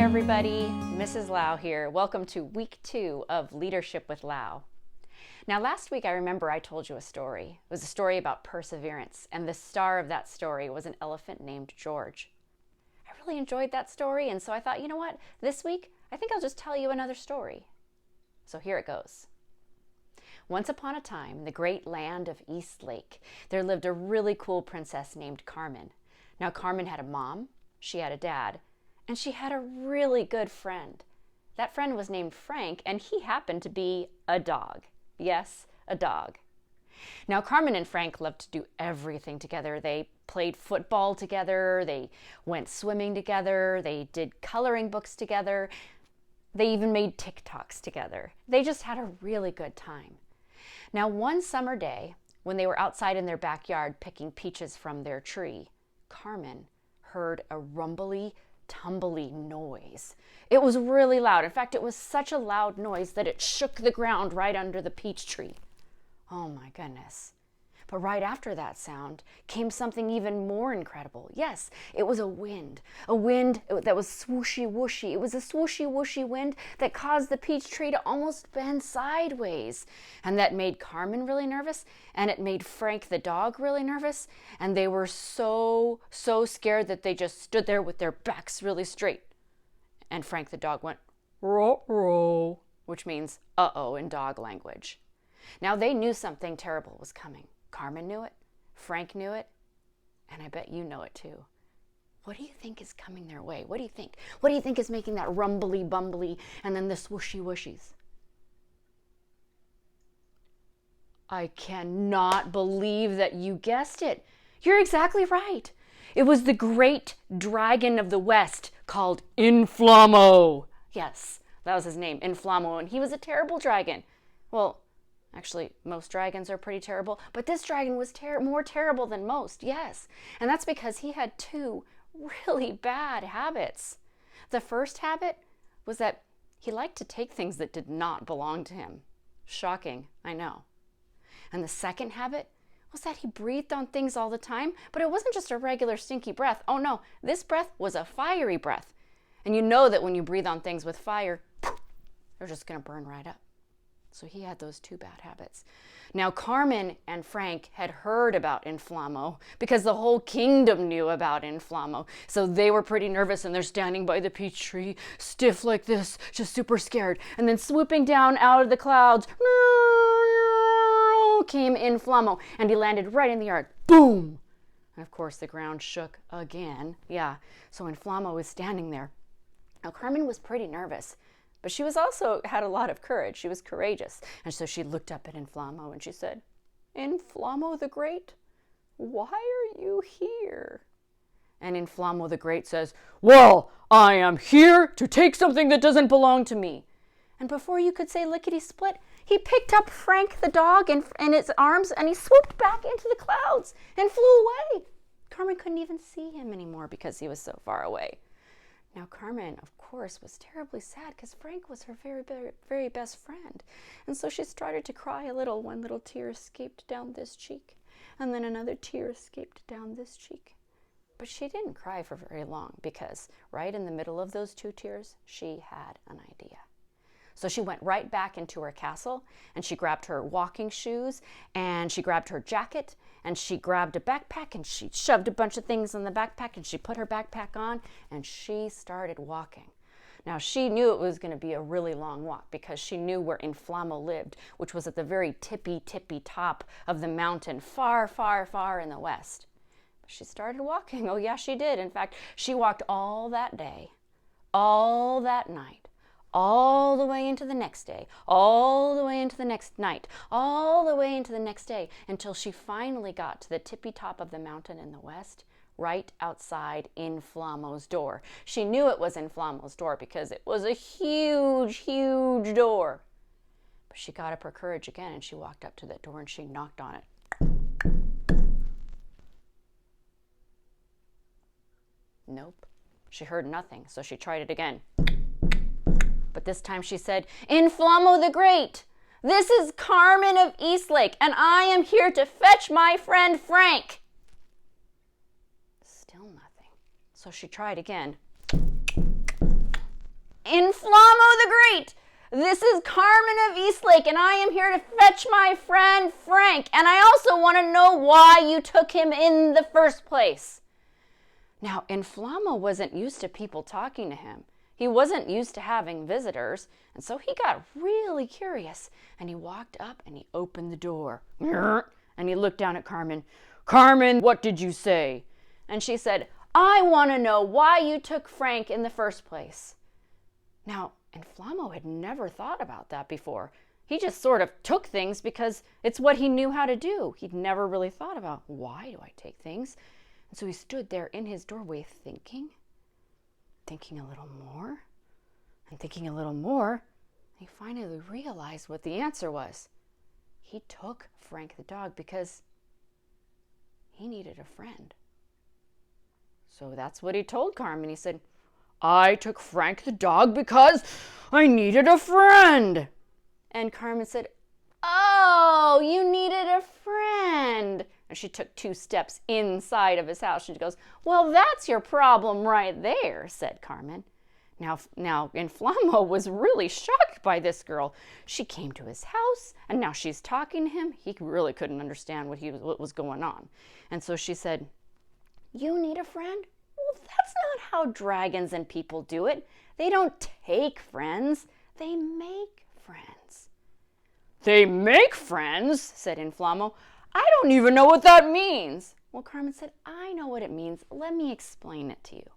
everybody. Mrs. Lau here. Welcome to week 2 of Leadership with Lau. Now, last week I remember I told you a story. It was a story about perseverance, and the star of that story was an elephant named George. I really enjoyed that story, and so I thought, you know what? This week, I think I'll just tell you another story. So here it goes. Once upon a time, in the great land of East Lake, there lived a really cool princess named Carmen. Now, Carmen had a mom, she had a dad, and she had a really good friend. That friend was named Frank, and he happened to be a dog. Yes, a dog. Now, Carmen and Frank loved to do everything together. They played football together, they went swimming together, they did coloring books together, they even made TikToks together. They just had a really good time. Now, one summer day, when they were outside in their backyard picking peaches from their tree, Carmen heard a rumbly, tumbly noise. It was really loud. In fact, it was such a loud noise that it shook the ground right under the peach tree. Oh my goodness. But right after that sound came something even more incredible. Yes, it was a wind that was swooshy whooshy. It was a swooshy whooshy wind that caused the peach tree to almost bend sideways. And that made Carmen really nervous, and it made Frank the dog really nervous, and they were so scared that they just stood there with their backs really straight. And Frank the dog went, "Ruh-roh," which means uh-oh in dog language. Now they knew something terrible was coming. Carmen knew it, Frank knew it, and I bet you know it too. What do you think is coming their way? What do you think? What do you think is making that rumbly bumbly and then the swooshy whooshies? I cannot believe that you guessed it. You're exactly right. It was the great dragon of the West called Inflammo. Yes, that was his name, Inflammo, and he was a terrible dragon. Well, actually, most dragons are pretty terrible, but this dragon was more terrible than most, yes. And that's because he had 2 really bad habits. The first habit was that he liked to take things that did not belong to him. Shocking, I know. And the second habit was that he breathed on things all the time, but it wasn't just a regular stinky breath. Oh no, this breath was a fiery breath. And you know that when you breathe on things with fire, they're just going to burn right up. So he had those 2 bad habits. Now, Carmen and Frank had heard about Inflammo because the whole kingdom knew about Inflammo. So they were pretty nervous, and they're standing by the peach tree, stiff like this, just super scared. And then swooping down out of the clouds, came Inflammo, and he landed right in the yard. Boom! And of course, the ground shook again. Yeah, so Inflammo was standing there. Now, Carmen was pretty nervous, but she was also had a lot of courage. She was courageous. And so she looked up at Inflammo and she said, "Inflammo the Great, why are you here?" And Inflammo the Great says, "Well, I am here to take something that doesn't belong to me." And before you could say lickety-split, he picked up Frank the dog in his arms and he swooped back into the clouds and flew away. Carmen couldn't even see him anymore because he was so far away. Now, Carmen, of course, was terribly sad because Frank was her very, very, very best friend. And so she started to cry a little. One little tear escaped down this cheek, and then another tear escaped down this cheek. But she didn't cry for very long because right in the middle of those 2 tears, she had an idea. So she went right back into her castle, and she grabbed her walking shoes, and she grabbed her jacket, and she grabbed a backpack, and she shoved a bunch of things in the backpack, and she put her backpack on, and she started walking. Now, she knew it was going to be a really long walk because she knew where Inflammo lived, which was at the very tippy top of the mountain, far, far, far in the west. But she started walking. Oh, yeah, she did. In fact, she walked all that day, all that night, all the way into the next day, all the way into the next night, all the way into the next day, until she finally got to the tippy top of the mountain in the west, right outside Inflammo's door. She knew it was Inflammo's door because it was a huge, huge door. But she got up her courage again, and she walked up to that door and she knocked on it. Nope. She heard nothing, so she tried it again. But this time she said, "Inflammo the Great, this is Carmen of Eastlake, and I am here to fetch my friend Frank." Still nothing. So she tried again. Inflamo the Great! This is Carmen of Eastlake, and I am here to fetch my friend Frank, and I also want to know why you took him in the first place." Now, Inflamo wasn't used to people talking to him. He wasn't used to having visitors, and so he got really curious, and he walked up and he opened the door. And he looked down at Carmen. "Carmen, what did you say?" And she said, "I want to know why you took Frank in the first place." Now, Inflamo had never thought about that before. He just sort of took things because it's what he knew how to do. He'd never really thought about, why do I take things? And so he stood there in his doorway thinking a little more, and thinking a little more. He finally realized what the answer was. He took Frank the dog because he needed a friend. So that's what he told Carmen. He said, "I took Frank the dog because I needed a friend." And Carmen said, "Oh, you needed a friend." And she took 2 steps inside of his house. She goes, "Well, that's your problem right there," said Carmen. Now Inflamo was really shocked by this girl. She came to his house, and now she's talking to him. He really couldn't understand what was going on. And so she said, "You need a friend? Well, that's not how dragons and people do it. They don't take friends. They make friends." "They make friends?" said Inflamo. "I don't even know what that means." Well, Carmen said, "I know what it means. Let me explain it to you.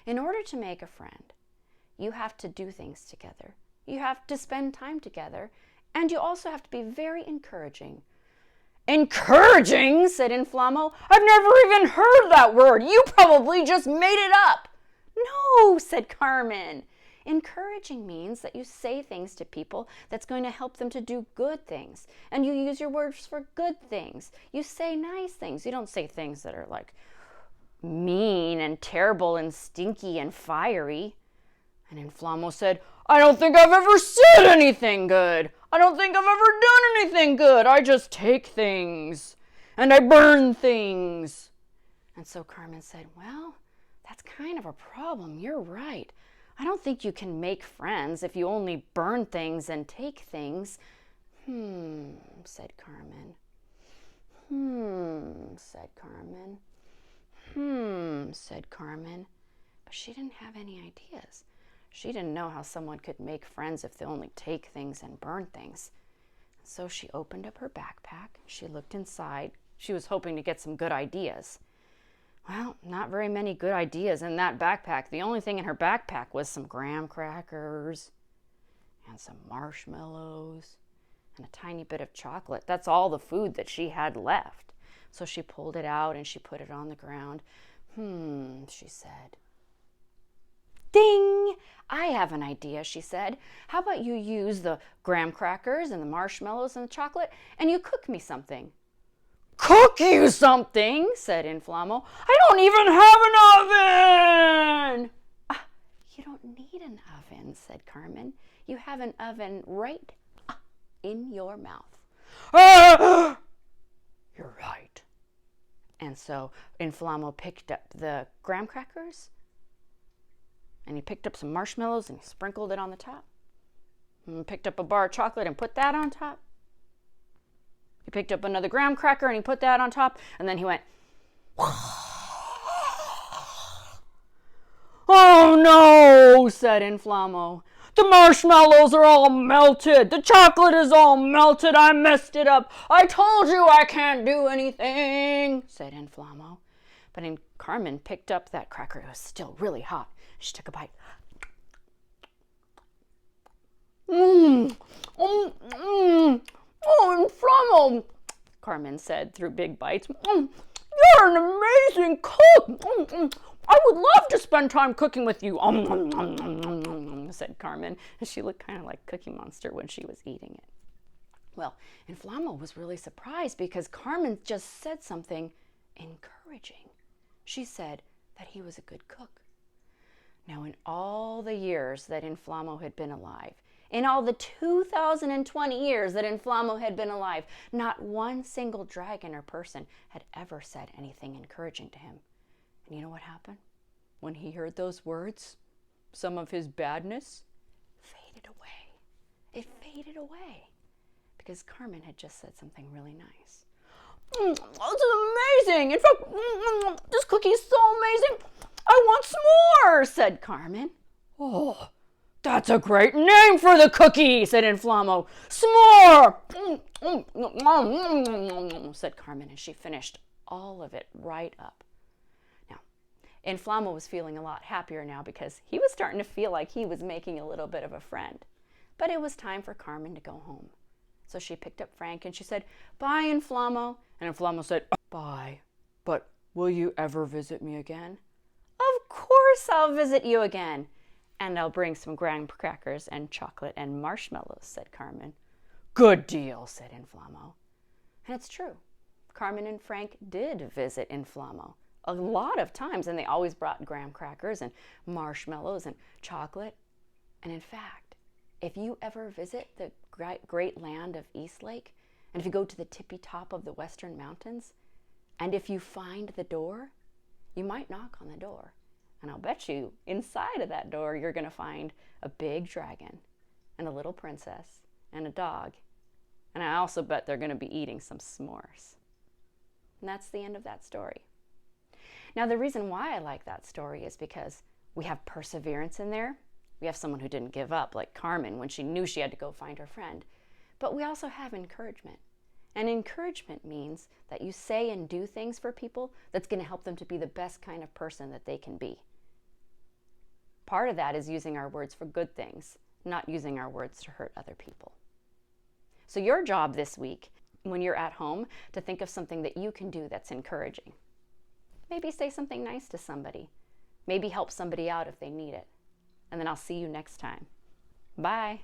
In order to make a friend, you have to do things together. You have to spend time together. And you also have to be very encouraging." "Encouraging?" said Inflamo. "I've never even heard that word. You probably just made it up." "No," said Carmen. Encouraging means that you say things to people that's going to help them to do good things. And you use your words for good things. You say nice things. You don't say things that are like mean and terrible and stinky and fiery. And Inflamo said, "I don't think I've ever said anything good. I don't think I've ever done anything good. I just take things and I burn things." And so Carmen said, "Well, that's kind of a problem. You're right. I don't think you can make friends if you only burn things and take things." Said Carmen. Said Carmen. Said Carmen. But she didn't have any ideas. She didn't know how someone could make friends if they only take things and burn things. So she opened up her backpack. She looked inside. She was hoping to get some good ideas. Well, not very many good ideas in that backpack. The only thing in her backpack was some graham crackers and some marshmallows and a tiny bit of chocolate. That's all the food that she had left. So she pulled it out and she put it on the ground. She said. "Ding! I have an idea," she said. "How about you use the graham crackers and the marshmallows and the chocolate and you cook me something?" "Cook you something?" said Inflamo. "I don't even have an oven." "You don't need an oven," said Carmen. "You have an oven right in your mouth." "You're right." And so Inflamo picked up the graham crackers and he picked up some marshmallows and he sprinkled it on the top. And picked up a bar of chocolate and put that on top. He picked up another graham cracker and he put that on top. And then he went, "Oh no," said Inflamo. "The marshmallows are all melted. The chocolate is all melted. I messed it up. I told you I can't do anything," said Inflamo. But Carmen picked up that cracker. It was still really hot. She took a bite. "Oh, Inflamo," Carmen said through big bites. "You're an amazing cook. I would love to spend time cooking with you," said Carmen. And she looked kind of like Cookie Monster when she was eating it. Well, Inflamo was really surprised because Carmen just said something encouraging. She said that he was a good cook. Now, in all the years that Inflamo had been alive, in all the 2020 years that Inflamo had been alive, not one single dragon or person had ever said anything encouraging to him. And you know what happened? When he heard those words, some of his badness, faded away. It faded away because Carmen had just said something really nice. This is amazing. In fact, this cookie is so amazing. I want s'more, said Carmen. Oh, that's a great name for the cookie, said Inflamo. S'more, said Carmen, and she finished all of it right up. Now, Inflamo was feeling a lot happier now because he was starting to feel like he was making a little bit of a friend. But it was time for Carmen to go home. So she picked up Frank and she said, bye, Inflamo. And Inflamo said, bye, but will you ever visit me again? Of course I'll visit you again. And I'll bring some graham crackers and chocolate and marshmallows, said Carmen. Good deal, said Inflamo. And it's true. Carmen and Frank did visit Inflamo a lot of times, and they always brought graham crackers and marshmallows and chocolate. And in fact, if you ever visit the great land of Eastlake, and if you go to the tippy top of the Western Mountains, and if you find the door, you might knock on the door. And I'll bet you inside of that door, you're going to find a big dragon and a little princess and a dog. And I also bet they're going to be eating some s'mores. And that's the end of that story. Now, the reason why I like that story is because we have perseverance in there. We have someone who didn't give up, like Carmen, when she knew she had to go find her friend. But we also have encouragement. And encouragement means that you say and do things for people that's going to help them to be the best kind of person that they can be. Part of that is using our words for good things, not using our words to hurt other people. So your job this week, when you're at home, to think of something that you can do that's encouraging. Maybe say something nice to somebody. Maybe help somebody out if they need it. And then I'll see you next time. Bye.